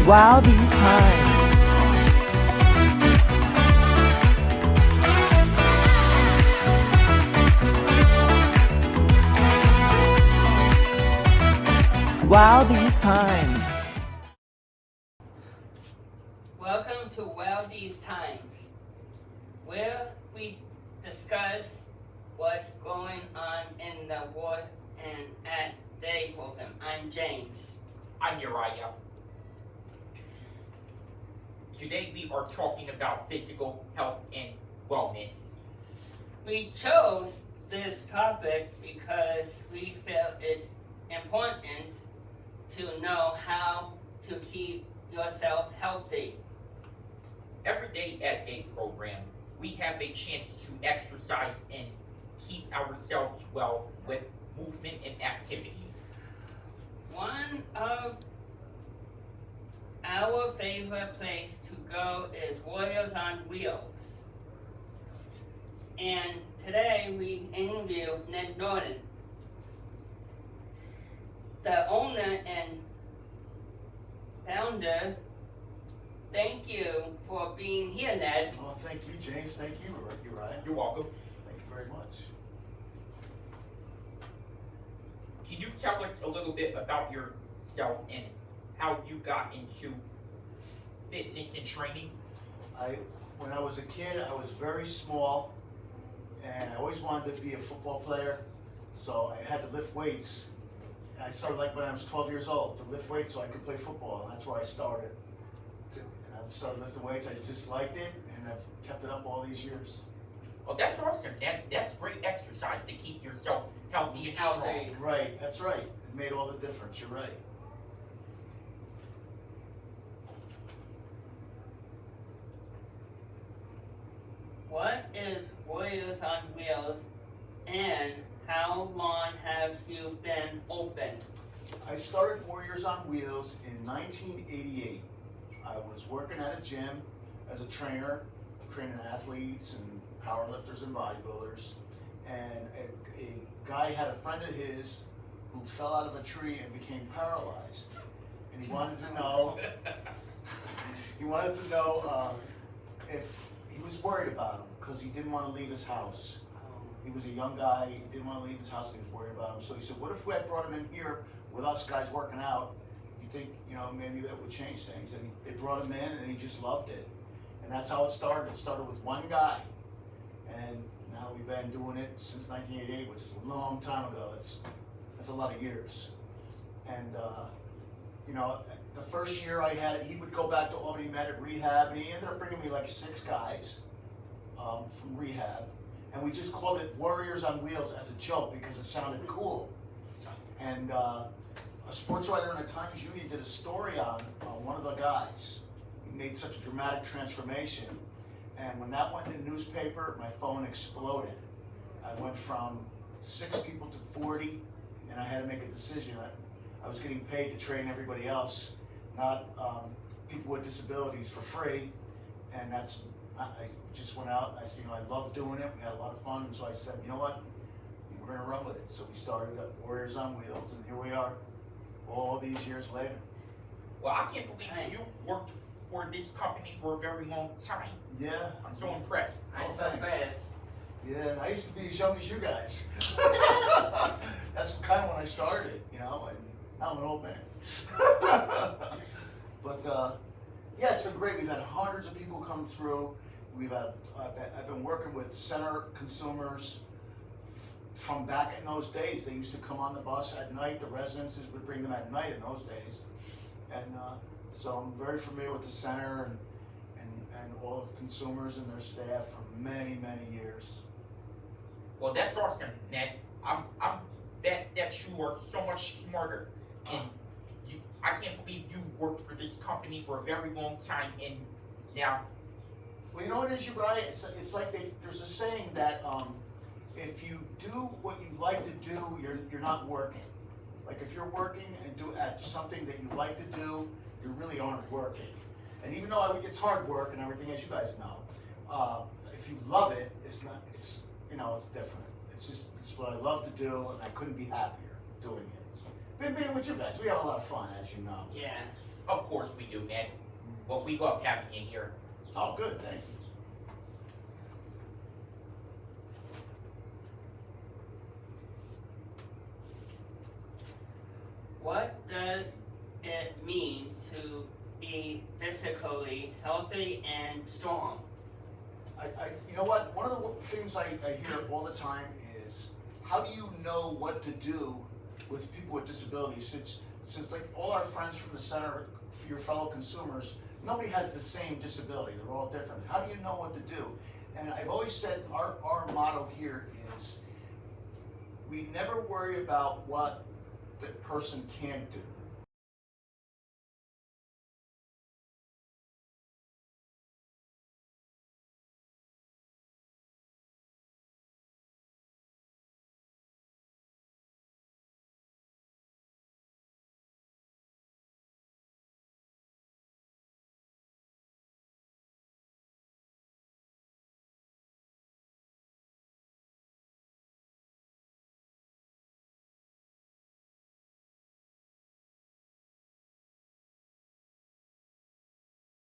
Wow, these times. Wow, these times. Welcome to Well These Times, where we discuss what's going on in the world and at day program. I'm James. I'm Uriah. Today we are talking about physical health and wellness. We chose this topic because we feel it's important to know how to keep yourself healthy. Every day at day program, we have a chance to exercise and keep ourselves well with movement and activities. One of our favorite place to go is Warriors on Wheels. And today we interview Ned Norton, the owner and founder. Thank you for being here, Ned. Well, thank you, James. Thank you, Uriah. You're welcome. Thank you very much. Can you tell us a little bit about yourself and how you got into fitness and training? When I was a kid, I was very small, and I always wanted to be a football player, so I had to lift weights. And I started like when I was 12 years old to lift weights so I could play football, and that's where I started. And I started lifting weights. I just liked it, and I've kept it up all these years. Well, that's awesome. That's great exercise to keep yourself healthy and strong. Healthy. Right, that's right. It made all the difference. You're right. What is Warriors on Wheels and how long have you been open? I started Warriors on Wheels in 1988. I was working at a gym as a trainer, training athletes and powerlifters and bodybuilders. And a guy had a friend of his who fell out of a tree and became paralyzed. And he wanted to know, if he was worried about him because he didn't want to leave his house. He was a young guy, he didn't want to leave his house, and he was worried about him. So he said, what if we had brought him in here with us guys working out? You think, maybe that would change things? And they brought him in, and he just loved it. And that's how it started. It started with one guy. And now we've been doing it since 1988, which is a long time ago. That's a lot of years. And, the first year I had it, he would go back to Albany Med at rehab, and he ended up bringing me like 6 guys from rehab. And we just called it Warriors on Wheels as a joke because it sounded cool. And a sports writer in the Times Union did a story on one of the guys. He made such a dramatic transformation. And when that went in the newspaper, my phone exploded. I went from 6 people to 40, and I had to make a decision. I was getting paid to train everybody else, not people with disabilities for free. And I just went out, and I said, I love doing it. We had a lot of fun, and so I said, you know what? We're gonna run with it. So we started up Warriors on Wheels, and here we are, all these years later. Well, I can't believe you worked for this company for a very long time. Yeah. I'm so impressed. I'm so thanks. impressed. Yeah, I used to be as young as you guys. That's kind of when I started, and now I'm an old man. But yeah, it's been great. We've had hundreds of people come through. I've been working with center consumers from back in those days. They used to come on the bus at night. The residences would bring them at night in those days. And so I'm very familiar with the center and all the consumers and their staff for many, many years. Well, that's awesome, Ned. I'm bet that you are so much smarter, and I can't believe you worked for this company for a very long time, and now. Well, you know what it is, Uriah? It's like there's a saying that if you do what you like to do, you're not working. Like if you're working and do at something that you like to do, you really aren't working. And even though it's hard work and everything, as you guys know, if you love it, it's different. It's what I love to do, and I couldn't be happier doing it. Been being with you guys, we have a lot of fun, as you know. Yeah. Of course we do, Ned. Well, we love having you here. Oh, good, thank you. What does it mean to be physically healthy and strong? You know what? One of the things I hear all the time is, how do you know what to do with people with disabilities? Since like all our friends from the center, for your fellow consumers, nobody has the same disability. They're all different. How do you know what to do? And I've always said our motto here is, we never worry about what the person can't do.